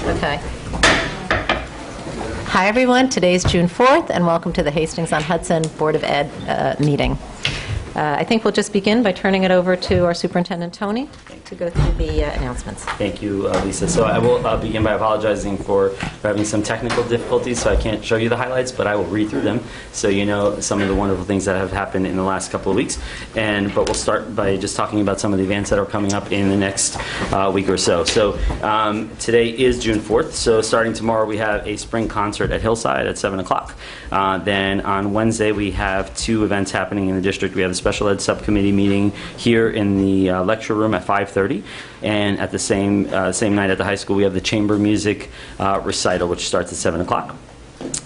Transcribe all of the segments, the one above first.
Okay. Hi, everyone. Today's June 4th, and welcome to the Hastings-on-Hudson Board of Ed meeting. I think we'll just begin by turning it over to our Superintendent, Tony, to go through the announcements. Thank you, Lisa. So I will begin by apologizing for having some technical difficulties, so I can't show you the highlights, but I will read through them so you know some of the wonderful things that have happened in the last couple of weeks. But we'll start by just talking about some of the events that are coming up in the next week or so. So today is June 4th, so starting tomorrow we have a spring concert at Hillside at 7 o'clock. Then on Wednesday we have two events happening in the district. We have a special ed subcommittee meeting here in the lecture room at 5:30, and at the same night at the high school we have the chamber music recital, which starts at 7 o'clock.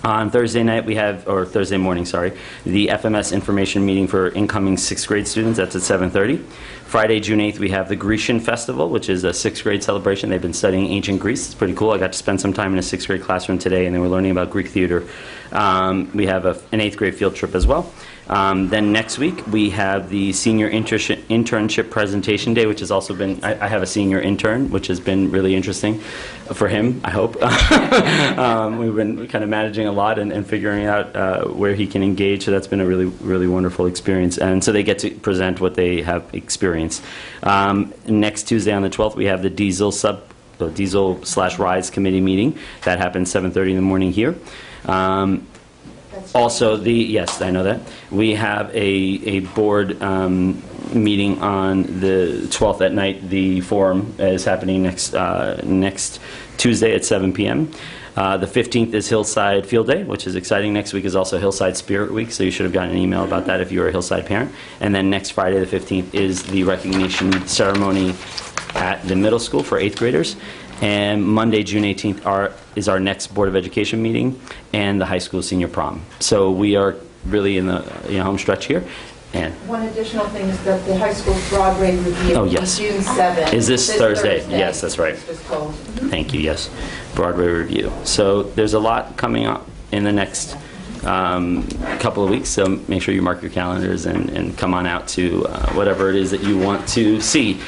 On Thursday morning, the FMS information meeting for incoming 6th grade students. That's at 7:30. Friday, June 8th, we have the Grecian Festival, which is a 6th grade celebration. They've been studying ancient Greece. It's pretty cool. I got to spend some time in a 6th grade classroom today, and they were learning about Greek theater. We have an 8th grade field trip as well. Then next week, we have the Senior Internship Presentation Day, which has also been, I have a senior intern, which has been really interesting for him, I hope. We've been kind of managing a lot and figuring out where he can engage, so that's been a really, really wonderful experience. And so they get to present what they have experienced. Next Tuesday on the 12th, we have the Diesel/Rise Committee meeting. That happens 7:30 in the morning here. Also, yes, I know that. We have a board meeting on the 12th at night. The forum is happening next Tuesday at 7 p.m. The 15th is Hillside Field Day, which is exciting. Next week is also Hillside Spirit Week, so you should have gotten an email about that if you were a Hillside parent. And then next Friday, the 15th, is the recognition ceremony at the middle school for 8th graders. And Monday, June 18th, is our next Board of Education meeting and the high school senior prom. So we are really in the home stretch here. And one additional thing is that the high school Broadway review yes. is June 7th. Is this Thursday? Yes, that's right. Thank you, yes. Broadway review. So there's a lot coming up in the next couple of weeks, so make sure you mark your calendars and come on out to whatever it is that you want to see.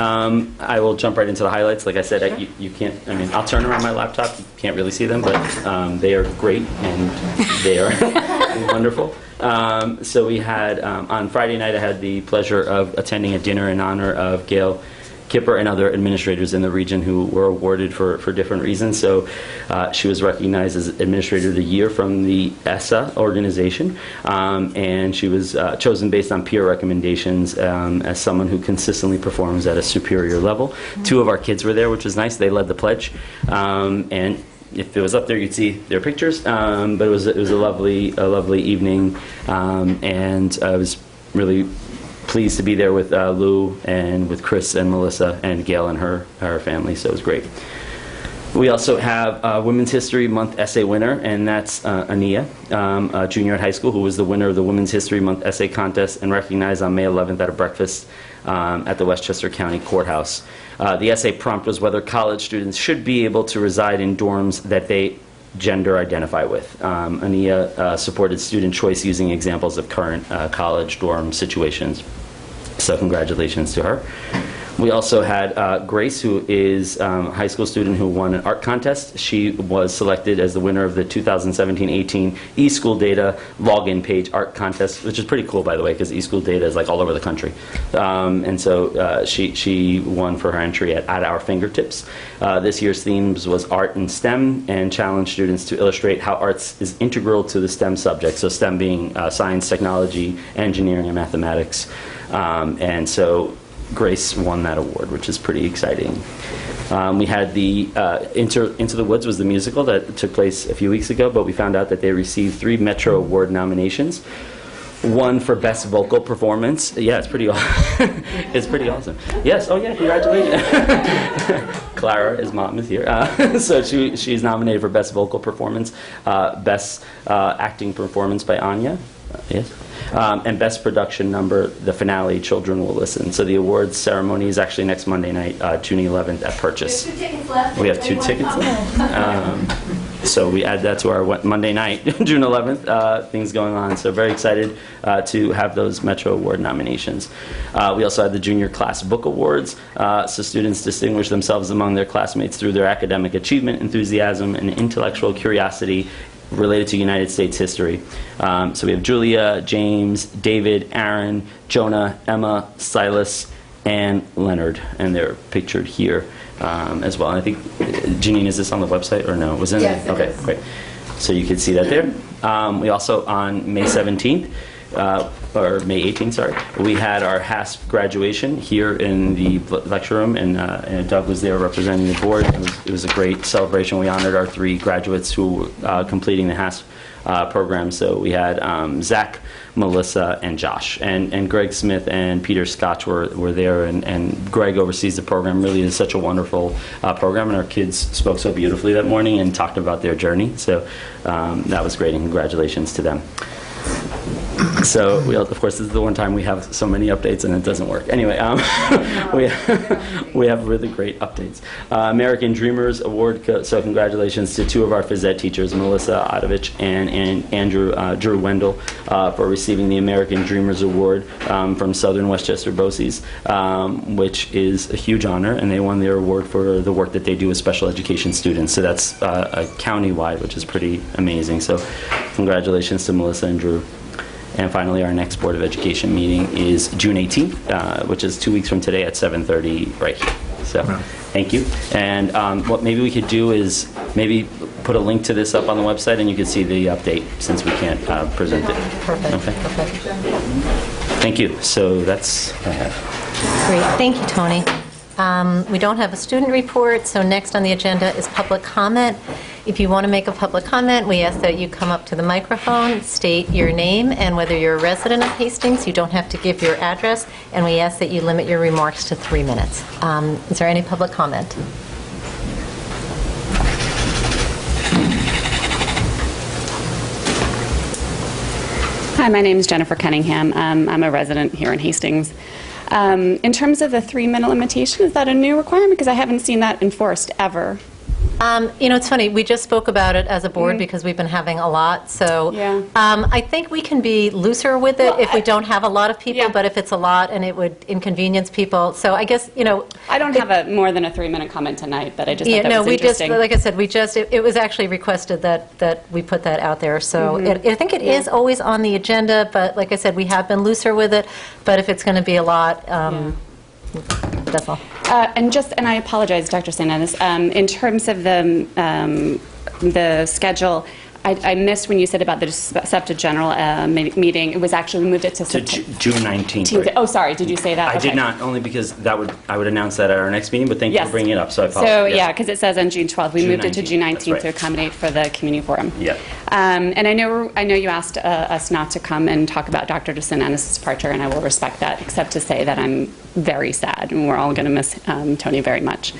I will jump right into the highlights. Like I said, you can't, I'll turn around my laptop. You can't really see them, but they are great and they are wonderful. So we had, on Friday night, I had the pleasure of attending a dinner in honor of Gail Kipper and other administrators in the region who were awarded for different reasons. So she was recognized as Administrator of the Year from the ESSA organization, and she was chosen based on peer recommendations as someone who consistently performs at a superior level. Two of our kids were there, which was nice. They led the pledge, and if it was up there, you'd see their pictures. But it was a lovely evening, and I was really pleased to be there with Lou and with Chris and Melissa and Gail and her family, so it was great. We also have Women's History Month essay winner, and that's Ania, a junior at high school, who was the winner of the Women's History Month essay contest and recognized on May 11th at a breakfast at the Westchester County Courthouse. The essay prompt was whether college students should be able to reside in dorms that they gender identify with. Ania supported student choice using examples of current college dorm situations. So congratulations to her. We also had Grace, who is a high school student who won an art contest. She was selected as the winner of the 2017-18 eSchool Data login page art contest, which is pretty cool, by the way, because eSchool Data is like all over the country. And so she won for her entry at Our Fingertips. This year's themes was art and STEM, and challenged students to illustrate how arts is integral to the STEM subjects. So STEM being science, technology, engineering, and mathematics. And so Grace won that award, which is pretty exciting. We had the Into the Woods was the musical that took place a few weeks ago, but we found out that they received 3 Metro Award nominations. One for Best Vocal Performance. Yeah, it's pretty awesome. It's pretty awesome. Yes, oh yeah, congratulations. Clara, his mom, is here. So she's nominated for Best Vocal Performance, Best Acting Performance by Anya. Yes. And Best Production Number, the finale, Children Will Listen. So the awards ceremony is actually next Monday night, June 11th at Purchase. There's 2 tickets left. We have 2 tickets left. So we add that to our Monday night, June 11th, things going on. So very excited to have those Metro Award nominations. We also had the Junior Class Book Awards. So students distinguish themselves among their classmates through their academic achievement, enthusiasm, and intellectual curiosity related to United States history. So we have Julia, James, David, Aaron, Jonah, Emma, Silas, and Leonard, and they're pictured here as well. And I think, Janine, is this on the website or no? Was it? Yes, it okay, is. great. So you can see that there. We also, on May 17th, or May 18th, sorry, we had our HASP graduation here in the lecture room, and Doug was there representing the board. It was a great celebration. We honored our 3 graduates who were completing the HASP program. So we had Zach, Melissa, and Josh. And Greg Smith and Peter Scotch were there, and Greg oversees the program. Really is such a wonderful program, and our kids spoke so beautifully that morning and talked about their journey. So that was great, and congratulations to them. So, of course, this is the one time we have so many updates and it doesn't work. Anyway, we have really great updates. American Dreamers Award, so congratulations to 2 of our phys ed teachers, Melissa Odovich and Drew Wendell, for receiving the American Dreamers Award from Southern Westchester BOCES, which is a huge honor, and they won their award for the work that they do with special education students. So that's county-wide, which is pretty amazing. So congratulations to Melissa and Drew. And finally, our next Board of Education meeting is June 18th, which is 2 weeks from today at 7:30 right here. So thank you. And what maybe we could do is maybe put a link to this up on the website, and you can see the update since we can't present it. Perfect. Okay. Perfect. Thank you. So that's what I have. Great. Thank you, Tony. We don't have a student report, so next on the agenda is public comment. If you want to make a public comment, we ask that you come up to the microphone, state your name, and whether you're a resident of Hastings. You don't have to give your address, and we ask that you limit your remarks to 3 minutes. Is there any public comment? Hi, my name is Jennifer Cunningham. I'm a resident here in Hastings. In terms of the 3-minute limitation, is that a new requirement? Because I haven't seen that enforced ever. It's funny. We just spoke about it as a board because we've been having a lot. So Yeah. I think we can be looser with it Well, if we don't have a lot of people, Yeah. but if it's a lot and it would inconvenience people. So I guess, I don't have more than a 3-minute comment tonight, but I just yeah, thought that no, was we just, interesting. like I said, it was actually requested that we put that out there. So I think it is always on the agenda, but like I said, we have been looser with it. But if it's going to be a lot, that's all. And I apologize, Dr. Sanders. In terms of the schedule, I missed when you said about the SEPTA General meeting. It was actually, we moved it to June 19th. Right? Oh, sorry, did you say that? I did not, only because I would announce that at our next meeting, but thank you for bringing it up, so I apologize. So, Yes. because it says on June 12th. We June moved it to June 19th that's right. to accommodate for the community forum. Yeah. And I know you asked us not to come and talk about Dr. DeSantis' departure, and I will respect that, except to say that I'm very sad, and we're all going to miss Tony very much.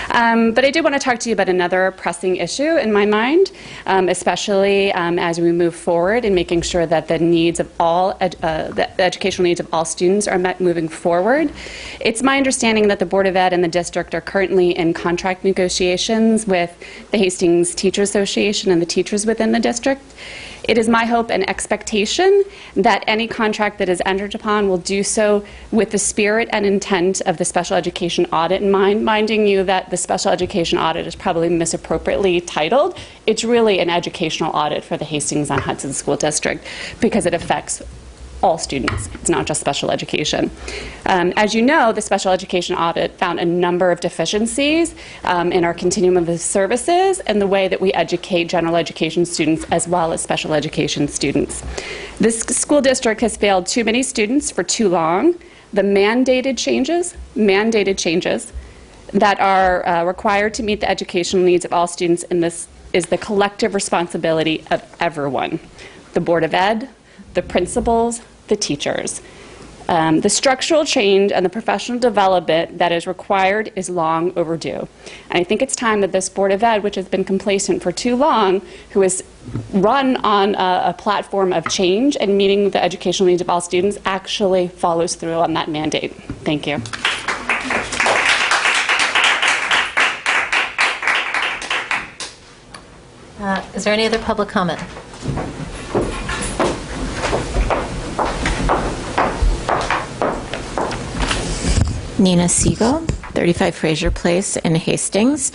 But I did want to talk to you about another pressing issue in my mind, especially as we move forward in making sure that the needs of the educational needs of all students are met moving forward. It's my understanding that the Board of Ed and the district are currently in contract negotiations with the Hastings Teachers Association and the teachers within the district. It is my hope and expectation that any contract that is entered upon will do so with the spirit and intent of the special education audit in mind, minding you that the special education audit is probably misappropriately titled. It's really an educational audit for the Hastings-on-Hudson School District because it affects all students. It's not just special education. As you know, the special education audit found a number of deficiencies in our continuum of the services and the way that we educate general education students as well as special education students. This school district has failed too many students for too long. The mandated changes that are required to meet the educational needs of all students in this is the collective responsibility of everyone. The Board of Ed, the principals, the teachers. The structural change and the professional development that is required is long overdue. And I think it's time that this Board of Ed, which has been complacent for too long, who has run on a platform of change and meeting the educational needs of all students, actually follows through on that mandate. Thank you. Is there any other public comment? Nina Siegel, 35 Fraser Place in Hastings.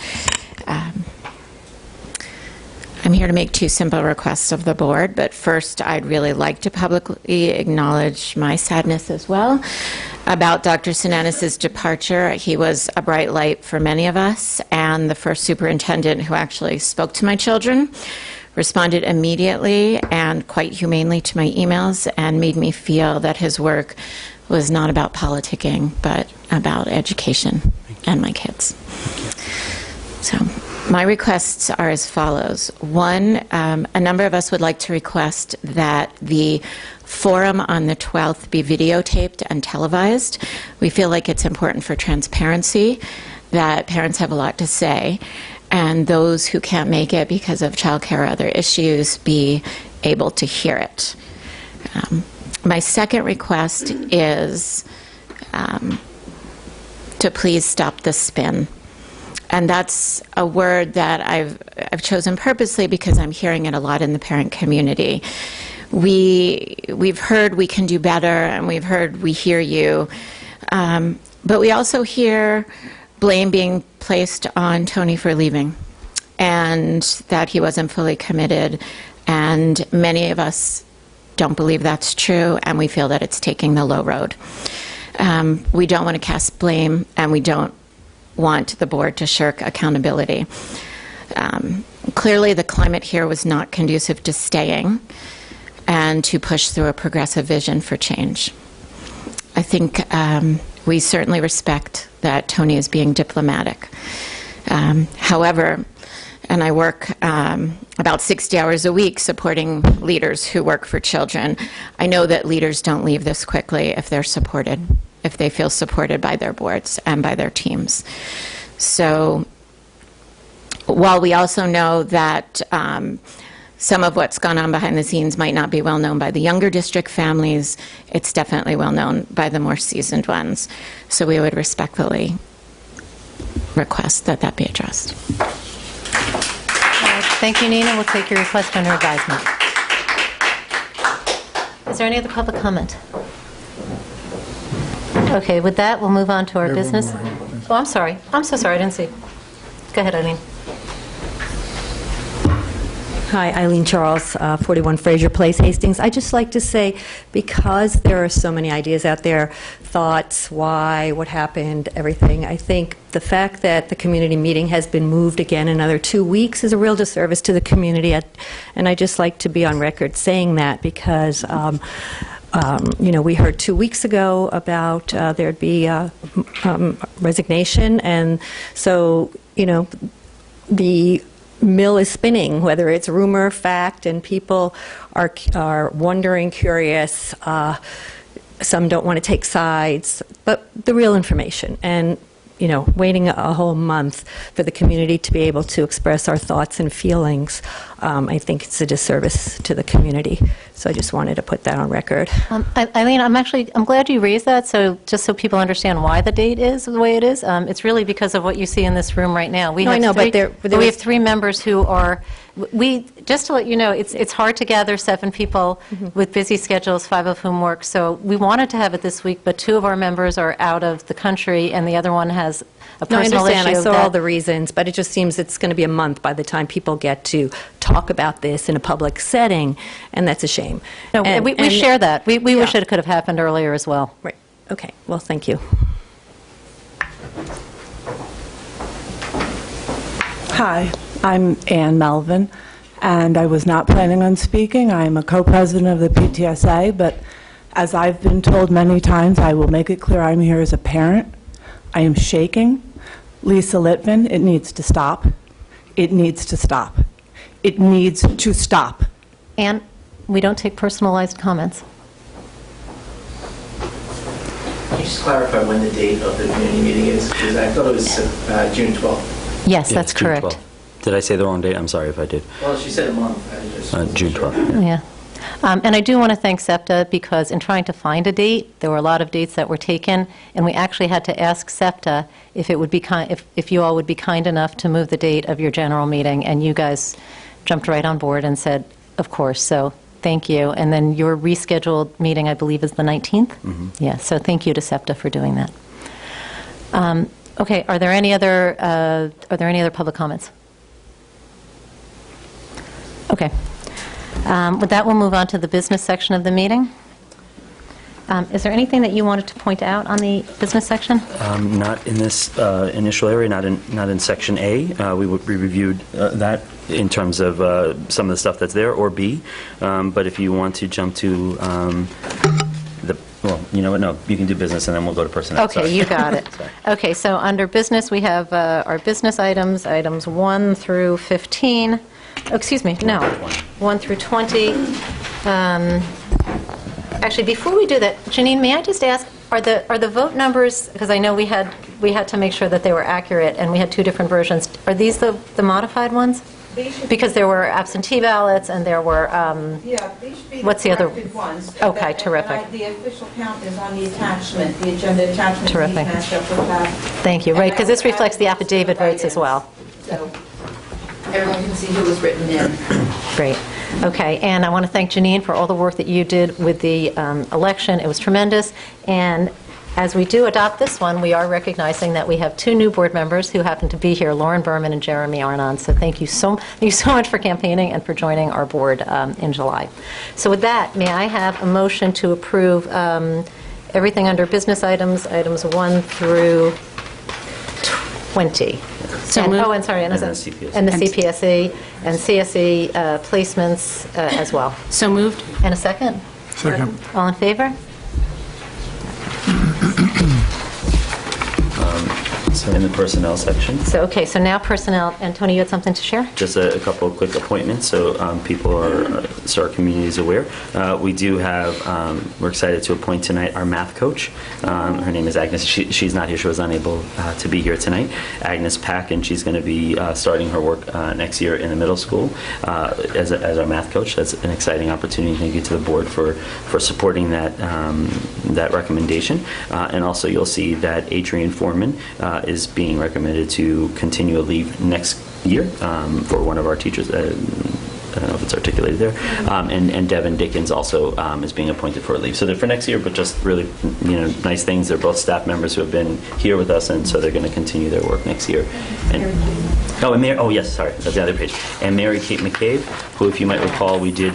I'm here to make two simple requests of the board, but first I'd really like to publicly acknowledge my sadness as well about Dr. Sinanis's departure. He was a bright light for many of us, and the first superintendent who actually spoke to my children, responded immediately and quite humanely to my emails, and made me feel that his work was not about politicking, but about education and my kids. So my requests are as follows. One, a number of us would like to request that the forum on the 12th be videotaped and televised. We feel like it's important for transparency, that parents have a lot to say, and those who can't make it because of childcare or other issues be able to hear it. My second request is to please stop the spin. And that's a word that I've chosen purposely because I'm hearing it a lot in the parent community. We've heard we can do better, and we've heard we hear you, but we also hear blame being placed on Tony for leaving, and that he wasn't fully committed, and many of us don't believe that's true, and we feel that it's taking the low road. We don't want to cast blame, and we don't want the board to shirk accountability. Clearly, the climate here was not conducive to staying and to push through a progressive vision for change. I think we certainly respect that Tony is being diplomatic. However, and I work about 60 hours a week supporting leaders who work for children, I know that leaders don't leave this quickly if they're supported, if they feel supported by their boards and by their teams. So while we also know that some of what's gone on behind the scenes might not be well known by the younger district families, it's definitely well known by the more seasoned ones. So we would respectfully request that that be addressed. Thank you, Nina. We'll take your request under advisement. Is there any other public comment? Okay, with that, we'll move on to our business. Oh, I'm sorry. I'm so sorry. I didn't see. Go ahead, Eileen. Hi, Eileen Charles, 41 Fraser Place, Hastings. I'd just like to say, because there are so many ideas out there, thoughts, why, what happened, everything, I think the fact that the community meeting has been moved again another 2 weeks is a real disservice to the community. And I'd just like to be on record saying that because, we heard 2 weeks ago about there'd be resignation. And so, the mill is spinning, whether it's rumor, fact, and people are wondering, curious. Some don't want to take sides, but the real information. And waiting a whole month for the community to be able to express our thoughts and feelings, I think it's a disservice to the community. So I just wanted to put that on record. Eileen, I'm glad you raised that, so just so people understand why the date is the way it is. It's really because of what you see in this room right now. We have three members who are, just to let you know, it's hard to gather 7 people with busy schedules, 5 of whom work. So we wanted to have it this week, but 2 of our members are out of the country, and the other one has a personal issue. I understand. I saw all the reasons, but it just seems it's going to be a month by the time people get to talk about this in a public setting, and that's a shame. No, we share that. We wish it could have happened earlier as well. Right. Okay. Well, thank you. Hi, I'm Ann Melvin, and I was not planning on speaking. I'm a co-president of the PTSA, but as I've been told many times, I will make it clear I'm here as a parent. I am shaking. Lisa Litvin, it needs to stop. It needs to stop. It needs to stop. And we don't take personalized comments. Can you just clarify when the date of the community meeting is? Because I thought it was June 12th. Yes, Yeah, that's June correct. 12th. Did I say the wrong date? I'm sorry if I did. Well, she said a month. June 12th. Yeah. And I do want to thank SEPTA because in trying to find a date, there were a lot of dates that were taken, and we actually had to ask SEPTA if it would be if you all would be kind enough to move the date of your general meeting, and you guys jumped right on board and said, of course, so thank you. And then your rescheduled meeting, I believe, is the 19th? Yeah, so thank you to SEPTA for doing that. Okay, are there any other public comments? Okay. With that, we'll move on to the business section of the meeting. Is there anything that you wanted to point out on the business section? Not in this initial area, not in Section A. We reviewed that in terms of some of the stuff that's there, or B. But if you want to jump to well, you know what, no, you can do business and then we'll go to personnel. Okay, Sorry. you got it. Okay, so under business, we have our business items 1 through 15. Oh, excuse me, no, 1 through 20. Actually, before we do that, Janine, may I just ask, are the vote numbers, because I know we had to make sure that they were accurate, and we had 2 different versions. Are these the modified ones? Because there were absentee ballots, and there were, Yeah, these should be what's the other- corrected ones. Okay, terrific. The official count is on the attachment, the agenda attachment. Terrific. Needs to match up with that. Thank you, right, because this reflects the affidavit votes as well. So everyone can see who was written in. Great. Okay, and I want to thank Janine for all the work that you did with the election. It was tremendous. And as we do adopt this one, we are recognizing that we have 2 new board members who happen to be here, Lauren Berman and Jeremy Arnon. So thank you so much for campaigning and for joining our board in July. So with that, may I have a motion to approve everything under business items 1 through 20? So And, moved. oh, and sorry, And the CPSE. and the CPSE and CSE placements as well. So moved. And a second? Second. All in favor? So in the personnel section, So, okay, so now personnel. And Tony, you had something to share? just a couple of quick appointments, so people are, so our community is aware. We do have, we're excited to appoint tonight our math coach. Her name is Agnes. She's not here. She was unable to be here tonight. Agnes Pack, and she's going to be starting her work next year in the middle school as our math coach. That's an exciting opportunity. Thank you to the board for supporting that recommendation. And also, you'll see that Adrian Foreman is being recommended to continue a leave next year for one of our teachers. I don't know if it's articulated there. And Devin Dickens also is being appointed for a leave. So they're for next year, but just really, nice things. They're both staff members who have been here with us, and so they're going to continue their work next year. Yes, sorry, that's the other page. And Mary Kate McCabe, who, if you might recall, we did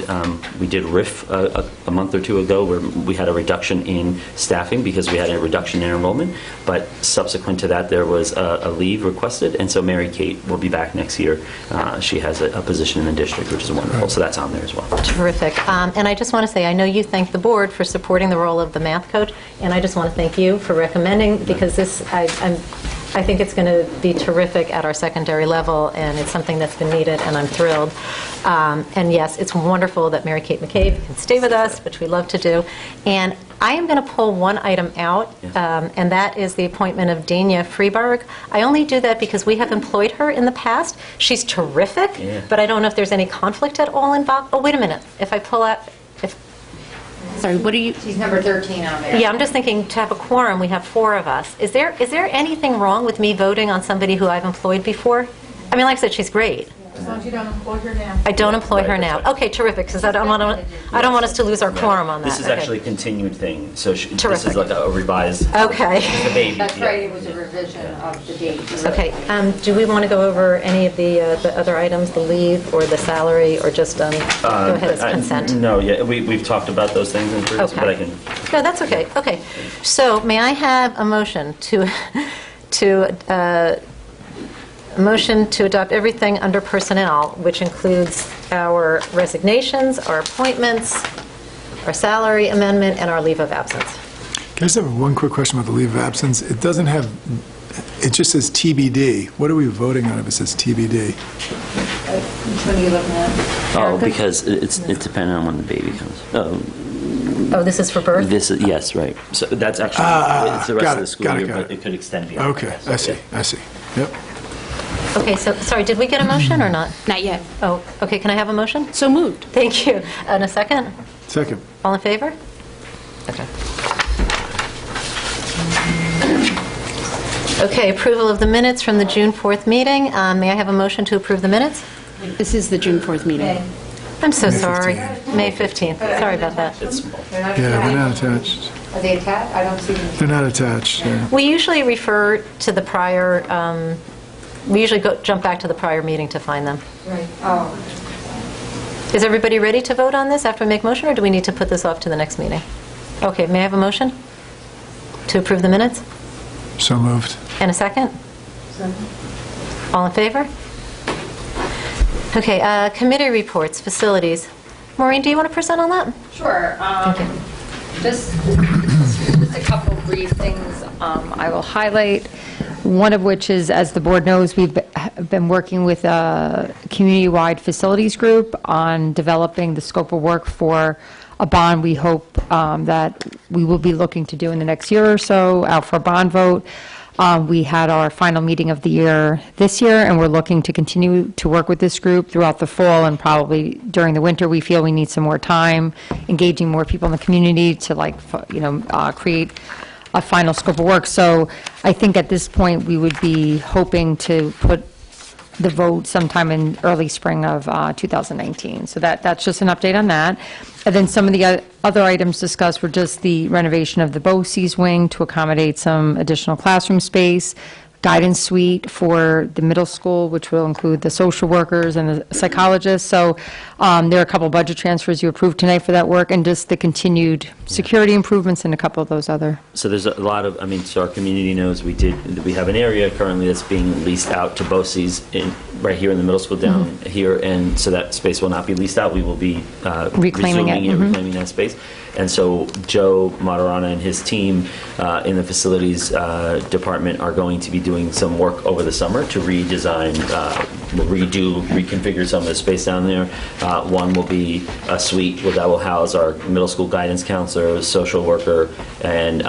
RIF a month or 2 ago, where we had a reduction in staffing because we had a reduction in enrollment. But subsequent to that, there was a leave requested, and so Mary Kate will be back next year. She has a position in the district, which is wonderful. So that's on there as well. Terrific. And I just want to say, I know you thank the board for supporting the role of the math coach, and I just want to thank you for recommending, because this, I think it's going to be terrific at our secondary level, and it's something that's been needed, and I'm thrilled. And yes, it's wonderful that Mary Kate McCabe can stay with us, which we love to do. And I am going to pull one item out, and that is the appointment of Dania Freeberg. I only do that because we have employed her in the past. She's terrific, but I don't know if there's any conflict at all involved. Oh, wait a minute. If I pull out... Sorry, what are you? She's number 13 on there. Yeah, I'm just thinking, to have a quorum, we have 4 of us. Is there anything wrong with me voting on somebody who I've employed before? I mean, like I said, she's great. As long as you don't employ her now. I don't employ her Right, now. that's right. Okay, terrific, because I don't want us to lose our quorum on that. This is Okay. actually a continued thing. So this Terrific. is like a revised. Okay. It's a baby. That's yeah. right, it was a revision of the date. Okay, do we want to go over any of the other items, the leave or the salary, or just go ahead as consent? No, yeah, we've talked about those things in previous, Okay. but I can. No, that's okay. Okay, so may I have a motion to adopt everything under personnel, which includes our resignations, our appointments, our salary amendment, and our leave of absence? Can I just have one quick question about the leave of absence? It doesn't have, it just says TBD. What are we voting on if it says TBD? Which one are you looking at? Oh, because it's dependent on when the baby comes. Oh, this is for birth? Yes, right. So that's actually, it's the rest got of the it, school got it, year, got but it. it could extend beyond. Okay, that. I see, I see. Yep. Okay, so, sorry, did we get a motion or not? Not yet. Oh, okay, can I have a motion? So moved. Thank you. And a second? Second. All in favor? Okay. Okay, approval of the minutes from the June 4th meeting. May I have a motion to approve the minutes? This is the June 4th meeting. I'm so May sorry. 15th. May 15th. Sorry about that. It's small. Yeah, they're not attached. Are they attached? I don't see them. They're not attached. Yeah. We usually refer to the prior, we usually jump back to the prior meeting to find them. Right. Oh. Is everybody ready to vote on this after we make motion, or do we need to put this off to the next meeting? Okay, may I have a motion to approve the minutes? So moved. And a second? All in favor? Okay, committee reports, facilities. Maureen, do you want to present on that? Sure. Thank you. Just a couple brief things I will highlight. One of which is, as the board knows, we've been working with a community-wide facilities group on developing the scope of work for a bond we hope that we will be looking to do in the next year or so, out for a bond vote. We had our final meeting of the year this year, and we're looking to continue to work with this group throughout the fall and probably during the winter. We feel we need some more time, engaging more people in the community to create a final scope of work. So I think at this point, we would be hoping to put the vote sometime in early spring of 2019. So that's just an update on that. And then some of the other items discussed were just the renovation of the BOCES wing to accommodate some additional classroom space, guidance suite for the middle school, which will include the social workers and the psychologists. So there are a couple budget transfers you approved tonight for that work, and just the continued security improvements and a couple of those other. So there's a lot of, so our community knows we have an area currently that's being leased out to BOCES right here in the middle school down here, and so that space will not be leased out. We will be Reclaiming it. reclaiming that space. And so Joe Matarana and his team in the facilities department are going to be doing some work over the summer to redesign, reconfigure some of the space down there. One will be a suite that will house our middle school guidance counselor, social worker, and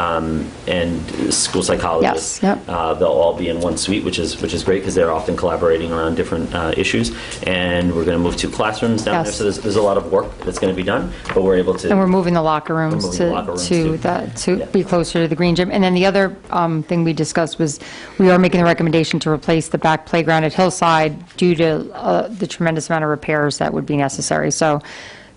school psychologist. Yes, yep. They'll all be in one suite, which is great because they're often collaborating around different issues. And we're going to move 2 classrooms down there, so there's a lot of work that's going to be done, but we're able to. And we're moving the locker rooms to be closer to the green gym. And then the other thing we discussed was we are making the recommendation to replace the back playground at Hillside due to the tremendous amount of repairs that would be necessary. So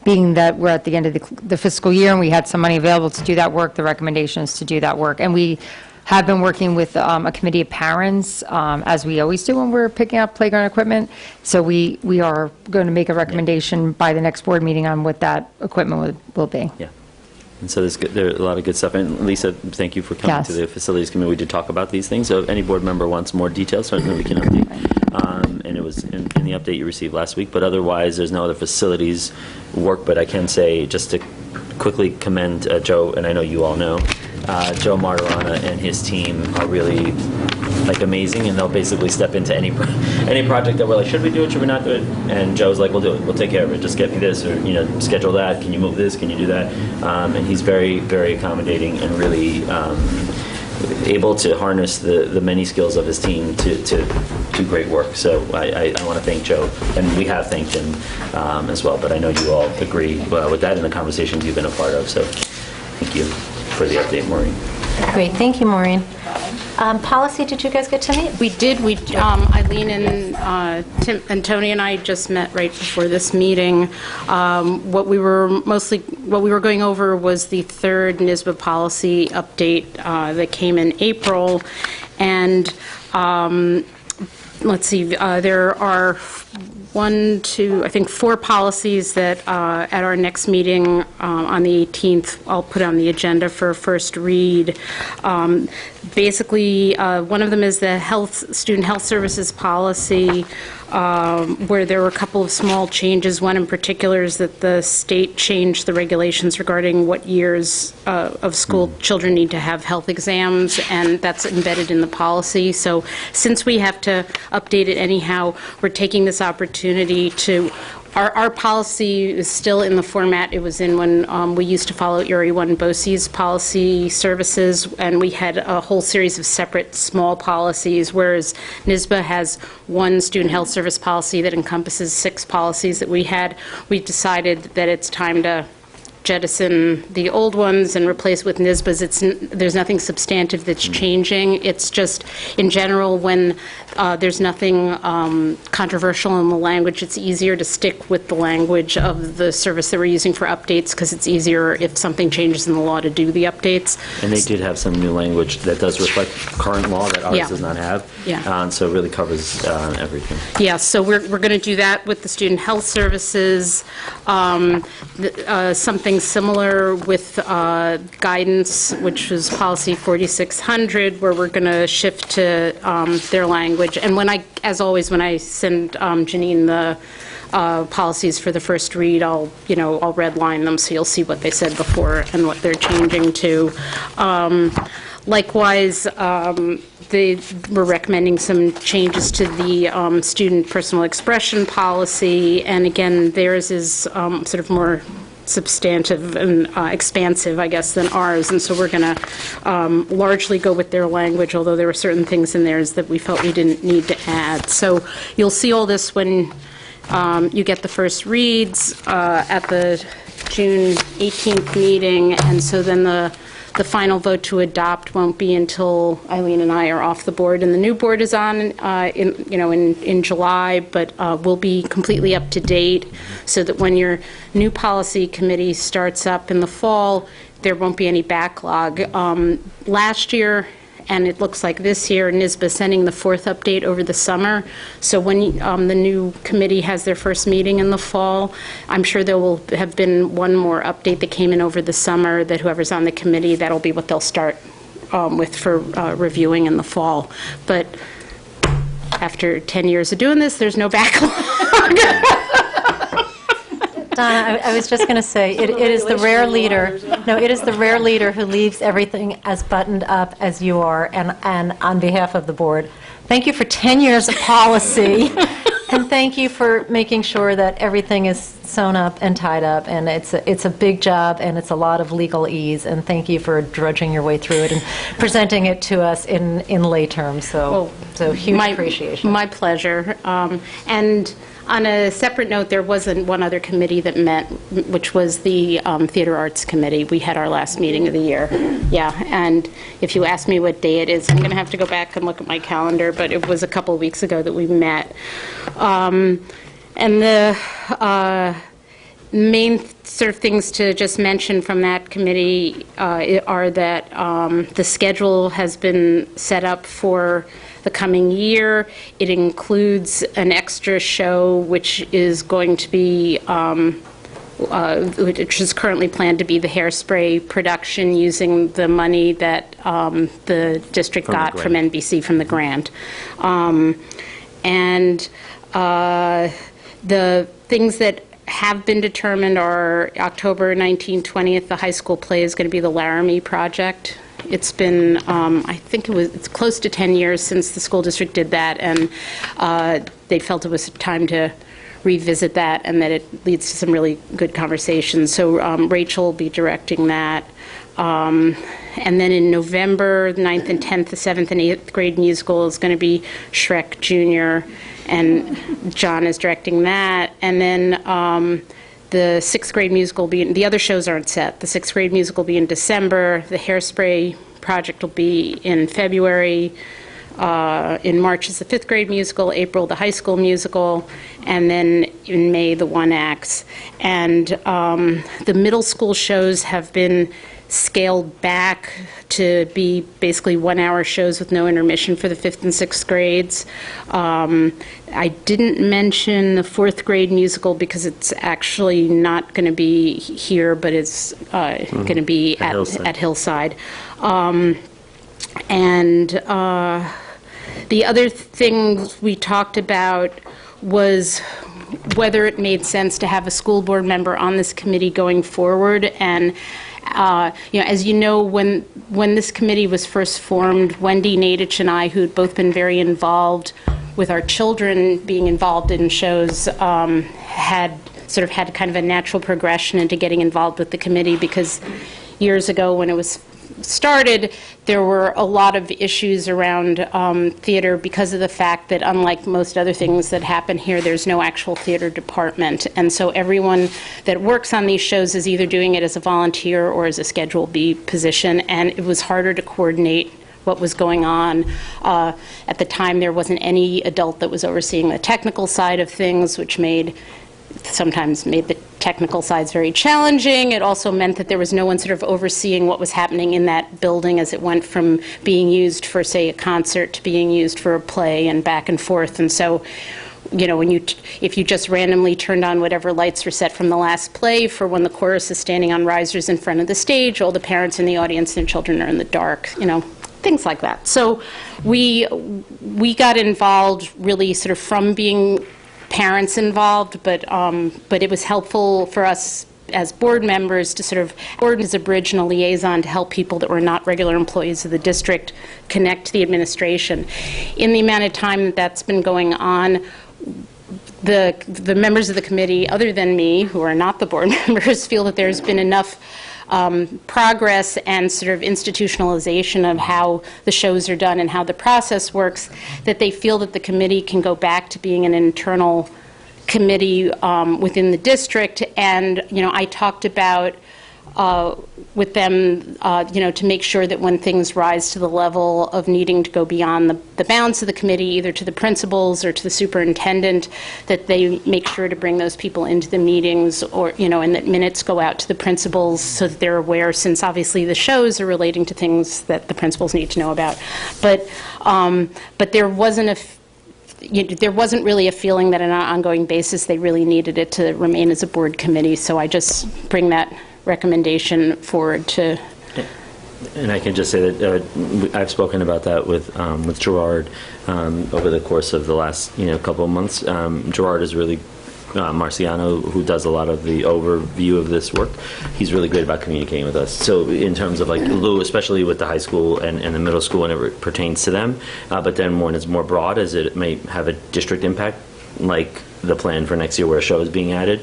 being that we're at the end of the fiscal year and we had some money available to do that work, the recommendation is to do that work. And we have been working with a committee of parents, as we always do when we're picking up playground equipment. So we are going to make a recommendation by the next board meeting on what that equipment will be. Yeah. And so there's a lot of good stuff. And Lisa, thank you for coming to the facilities committee. We did talk about these things. So if any board member wants more details, certainly we can update. And it was in the update you received last week. But otherwise, there's no other facilities work. But I can say, just to quickly commend Joe, and I know you all know, Joe Martirana and his team are really amazing, and they'll basically step into any project that we're like, should we do it, should we not do it? And Joe's like, we'll do it, we'll take care of it, just get me this, or schedule that, can you move this, can you do that? And he's very, very accommodating and really able to harness the many skills of his team to do great work. So I want to thank Joe, and we have thanked him as well, but I know you all agree with that in the conversations you've been a part of, so thank you for the update, Maureen. Great, thank you, Maureen. Policy, did you guys get to meet? We did. Eileen and Tim and Tony and I just met right before this meeting. What we were going over was the third NYSBA policy update that came in April, and let's see, there are 4 policies that at our next meeting on the 18th, I'll put on the agenda for first read. Basically, one of them is the student health services policy, where there were a couple of small changes. One in particular is that the state changed the regulations regarding what years of school children need to have health exams, and that's embedded in the policy. So since we have to update it anyhow, we're taking this opportunity to. Our policy is still in the format it was in when we used to follow Erie 1 BOCES policy services, and we had a whole series of separate small policies, whereas NYSBA has one student health service policy that encompasses 6 policies that we had. We've decided that it's time to jettison the old ones and replace with NSBAs. There's nothing substantive that's changing. It's just, in general, when there's nothing controversial in the language, it's easier to stick with the language of the service that we're using for updates, because it's easier if something changes in the law to do the updates. And they did have some new language that does reflect current law that ours does not have. Yeah. And so it really covers everything. Yeah, so we're going to do that with the student health services. Something similar with guidance, which was policy 4600, where we're going to shift to their language. And as always, when I send Janine the policies for the first read, I'll redline them so you'll see what they said before and what they're changing to. Likewise, we're recommending some changes to the student personal expression policy, and again, theirs is sort of more substantive and expansive, I guess, than ours, and so we're going to largely go with their language, although there were certain things in theirs that we felt we didn't need to add. So you'll see all this when you get the first reads at the June 18th meeting, and so then the final vote to adopt won't be until Eileen and I are off the board, and the new board is on in July, but we'll be completely up to date so that when your new policy committee starts up in the fall, there won't be any backlog. Last year, and it looks like this year, NSBA is sending the 4th update over the summer. So when the new committee has their first meeting in the fall, I'm sure there will have been one more update that came in over the summer that whoever's on the committee, that'll be what they'll start with for reviewing in the fall. But after 10 years of doing this, there's no backlog. Donna, I was just going to say, it is the rare leader. No, it is the rare leader who leaves everything as buttoned up as you are. And on behalf of the board, thank you for 10 years of policy, and thank you for making sure that everything is sewn up and tied up. And it's a big job, and it's a lot of legal ease. And thank you for drudging your way through it and presenting it to us in lay terms. So huge appreciation. My pleasure. And on a separate note, there wasn't one other committee that met, which was the Theater Arts Committee. We had our last meeting of the year. Yeah, and if you ask me what day it is, I'm going to have to go back and look at my calendar, but it was a couple of weeks ago that we met. And the main sort of things to just mention from that committee are that the schedule has been set up for the coming year. It includes an extra show, which is going to be, which is currently planned to be the Hairspray production using the money that the district got from NBC from the grant. And the things that have been determined are October 19th, 20th, the high school play is going to be the Laramie Project. It's been, I think it's close to 10 years since the school district did that, and they felt it was time to revisit that, and that it leads to some really good conversations. So Rachel will be directing that. And then in November, the 9th and 10th, the 7th and 8th grade musical is going to be Shrek Jr., and John is directing that. And then the 6th grade musical will be, the other shows aren't set. The 6th grade musical will be in December. The Hairspray project will be in February. In March is the 5th grade musical, April the high school musical, and then in May the one acts. And the middle school shows have been scaled back to be basically 1-hour shows with no intermission for the 5th and 6th grades. I didn't mention the 4th grade musical because it's actually not going to be here, but it's going to be at Hillside. And the other thing we talked about was whether it made sense to have a school board member on this committee going forward. And as you know, when this committee was first formed, Wendy Nadich and I, who'd both been very involved with our children being involved in shows, had sort of had kind of a natural progression into getting involved with the committee, because years ago when it was started, there were a lot of issues around theater because of the fact that, unlike most other things that happen here, there's no actual theater department. And so everyone that works on these shows is either doing it as a volunteer or as a Schedule B position, and it was harder to coordinate what was going on. At the time, there wasn't any adult that was overseeing the technical side of things, which sometimes made the technical sides very challenging. It also meant that there was no one sort of overseeing what was happening in that building as it went from being used for, say, a concert to being used for a play and back and forth. And so, you know, if you just randomly turned on whatever lights were set from the last play for when the chorus is standing on risers in front of the stage, all the parents in the audience and children are in the dark, you know, things like that. So we got involved really sort of from being parents involved, but it was helpful for us as board members to sort of board as a bridge and a liaison to help people that were not regular employees of the district connect to the administration. In the amount of time that's been going on, the members of the committee, other than me, who are not the board members, feel that there's been enough progress and sort of institutionalization of how the shows are done and how the process works, that they feel that the committee can go back to being an internal committee within the district. And, you know, I talked about with them, you know, to make sure that when things rise to the level of needing to go beyond the bounds of the committee, either to the principals or to the superintendent, that they make sure to bring those people into the meetings, or, you know, and that minutes go out to the principals so that they're aware, since obviously the shows are relating to things that the principals need to know about. But there wasn't there wasn't really a feeling that on an ongoing basis they really needed it to remain as a board committee. So I just bring that recommendation forward to. And I can just say that I've spoken about that with Gerard over the course of the last couple of months. Gerard is really Marciano, who does a lot of the overview of this work. He's really great about communicating with us. So in terms of like Lou, especially with the high school and the middle school whenever it pertains to them, but then when it's more broad, as it may have a district impact, like the plan for next year where a show is being added,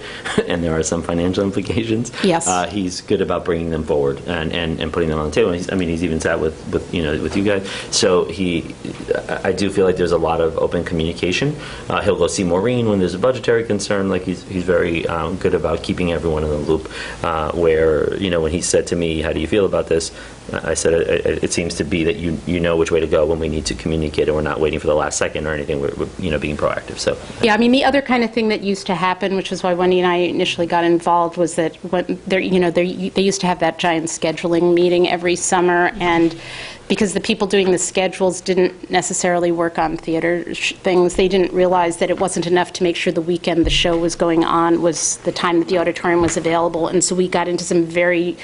and there are some financial implications. Yes. He's good about bringing them forward and putting them on the table. He's even sat with you guys. So I do feel like there's a lot of open communication. He'll go see Maureen when there's a budgetary concern. Like he's very good about keeping everyone in the loop. Where when he said to me, "How do you feel about this?" I said, "It seems to be that you know which way to go when we need to communicate, and we're not waiting for the last second or anything. We're being proactive." So yeah, I mean, the other kind of thing that used to happen, which was why Wendy and I initially got involved, was that when they used to have that giant scheduling meeting every summer, and because the people doing the schedules didn't necessarily work on theater things, they didn't realize that it wasn't enough to make sure the weekend the show was going on was the time that the auditorium was available, and so we got into some very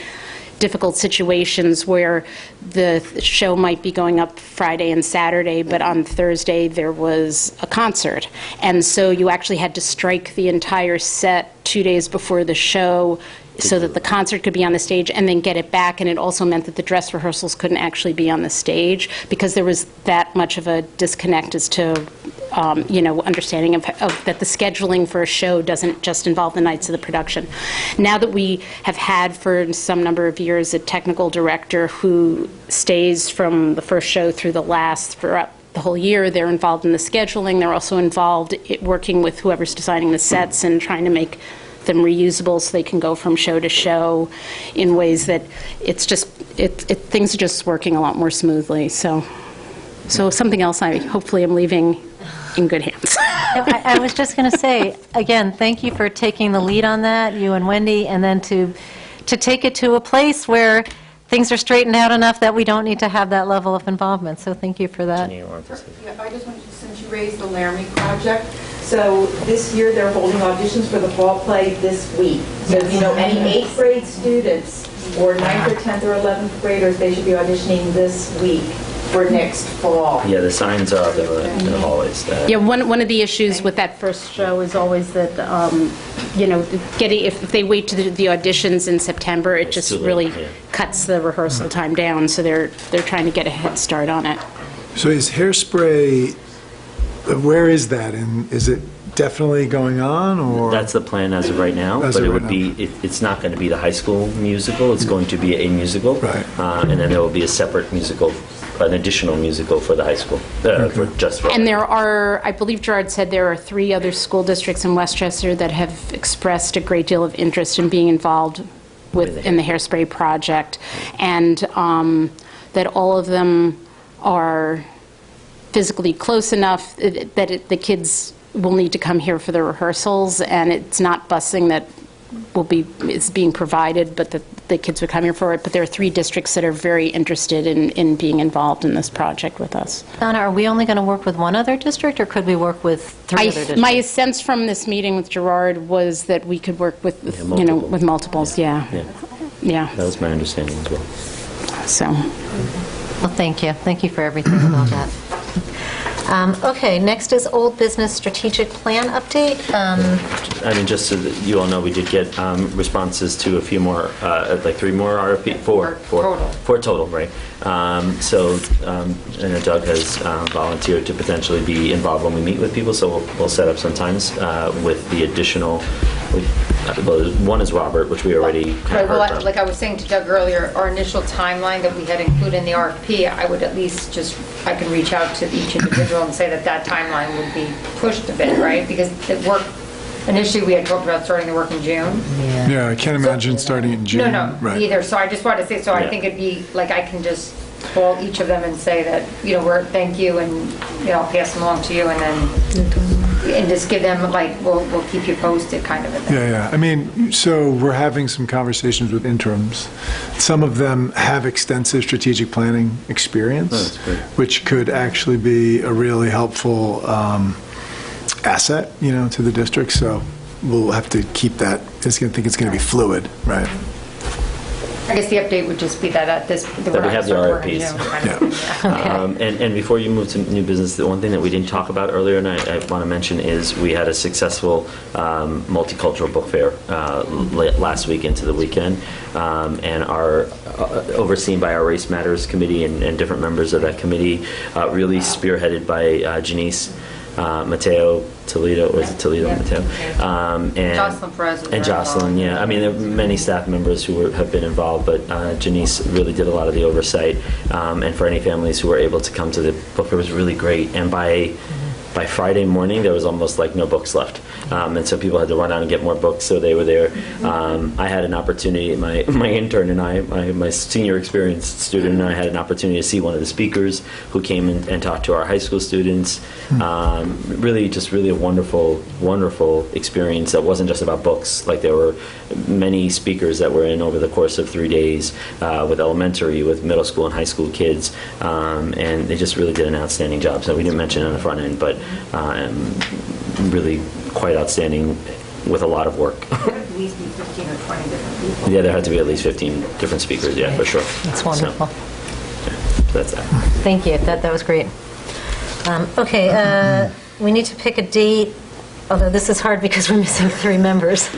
difficult situations where the show might be going up Friday and Saturday, but on Thursday there was a concert. And so you actually had to strike the entire set 2 days before the show so that the concert could be on the stage, and then get it back. And it also meant that the dress rehearsals couldn't actually be on the stage because there was that much of a disconnect as to understanding of that the scheduling for a show doesn't just involve the nights of the production. Now that we have had for some number of years a technical director who stays from the first show through the last throughout the whole year, they're involved in the scheduling. They're also involved working with whoever's designing the sets and trying to make them reusable so they can go from show to show in ways that things are just working a lot more smoothly. So something else I hopefully am leaving in good hands. I was just going to say, again, thank you for taking the lead on that, you and Wendy, and then to take it to a place where things are straightened out enough that we don't need to have that level of involvement. So thank you for that. Yeah, I just wanted to, since you raised the Laramie project, so this year they're holding auditions for the fall play this week. So if you know any 8th grade students or 9th or 10th or 11th graders, they should be auditioning this week for next fall. Yeah, the signs are up in the hallways. Yeah, one of the issues with that first show is always that, if they wait to the auditions in September, it just really cuts the rehearsal time down. So they're trying to get a head start on it. So is Hairspray, where is that? And is it definitely going on, or? That's the plan as of right now, As but of it right would be, it's not going to be the high school musical, it's going to be a musical. Right. And then there will be a separate musical, an additional musical for the high school, for just for. And there are, I believe Gerard said there are 3 other school districts in Westchester that have expressed a great deal of interest in being involved in the Hairspray project, and that all of them are physically close enough that the kids will need to come here for the rehearsals, and it's not busing that is being provided, but the kids would come here for it. But there are 3 districts that are very interested in being involved in this project with us. Donna, are we only going to work with one other district, or could we work with 3 other districts? My sense from this meeting with Gerard was that we could work with, with multiples, yeah. That was my understanding as well. So. Well, thank you. Thank you for everything about that. Okay, next is old business strategic plan update. I mean, just so that you all know, we did get responses to a few more, like 3 more RFP, 4 total, right? So, I know Doug has volunteered to potentially be involved when we meet with people, so we'll set up some times with the additional. Well, one is Robert, which we already kind of heard from. Like I was saying to Doug earlier, our initial timeline that we had included in the RFP, I would at least I can reach out to each individual and say that timeline would be pushed a bit, right? Because the work, initially we had talked about starting the work in June. Yeah, I can't imagine starting in June. No, Right. either. So I just wanted to say, I Yeah. think it'd be, like, I can just call each of them and say that, thank you, and, I'll pass them along to you, and then, and just give them, like, we'll keep you posted kind of a thing. Yeah. I mean, so we're having some conversations with interims. Some of them have extensive strategic planning experience, which could actually be a really helpful asset, to the district. So we'll have to keep that. I think it's going to be fluid, right? I guess the update would just be that we have the RFPs. And before you move to new business, the one thing that we didn't talk about earlier, and I want to mention, is we had a successful multicultural book fair last week into the weekend, and our overseen by our Race Matters committee and different members of that committee, really spearheaded by Janice Mateo Toledo, or is it Toledo? Yeah. Mateo? And Jocelyn Perez was and very Jocelyn, involved. yeah. I mean, there are many staff members who have been involved, but Janice really did a lot of the oversight. And for any families who were able to come to the book fair, it was really great. And by Friday morning, there was almost like no books left. And so people had to run out and get more books, so they were there. I had an opportunity, my intern and my senior experienced student and I had an opportunity to see one of the speakers who came in and talked to our high school students. Really a wonderful, wonderful experience that wasn't just about books. Like, there were many speakers that were in over the course of 3 days with elementary, with middle school and high school kids, and they just really did an outstanding job. So we didn't mention it on the front end, but really quite outstanding with a lot of work. At least be 15 or 20 different people. Yeah, there had to be at least 15 different speakers, yeah, for sure. That's wonderful. So that's that. Thank you. That was great. Okay, we need to pick a date, although this is hard because we're missing 3 members.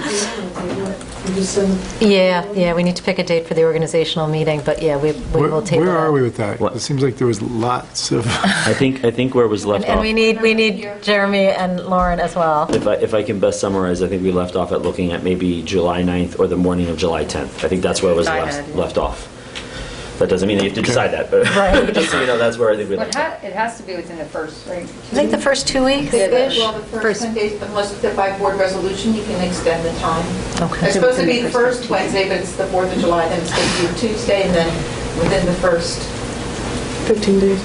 Yeah, we need to pick a date for the organizational meeting, but yeah, we will take Where that. are we with that? What? It seems like there was lots of. I think where it was left And off. we need Jeremy and Lauren as well. If I can best summarize, I think we left off at looking at maybe July 9th or the morning of July 10th. I think that's where it was left off. That doesn't mean that you have to decide that, but just so you know, that's where I think we But left off. it has to be within the first, right? I think the first 2 weeks-ish. Well, the first 10 days, unless it's by board resolution, you can extend the time. Okay. It's supposed to be the first Wednesday, but it's the 4th of July, then it's going to be Tuesday, and then within the first 15 days.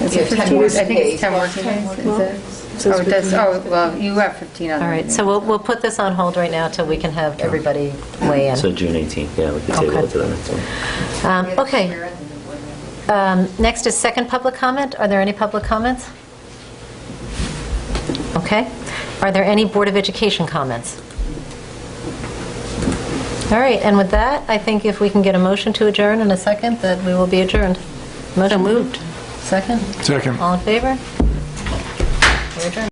Is it 10 15? working I think it's 10 days. working days. Is it? Oh, it does. Oh, well, you have 15 on All right, so we'll put this on hold right now till we can have everybody weigh in. So June 18th, yeah, we could table Okay. it to the next one. Okay. Next is second public comment. Are there any public comments? Okay. Are there any Board of Education comments? All right, and with that, I think if we can get a motion to adjourn in a second, that we will be adjourned. Motion moved. Second? Second. All in favor? We're adjourned.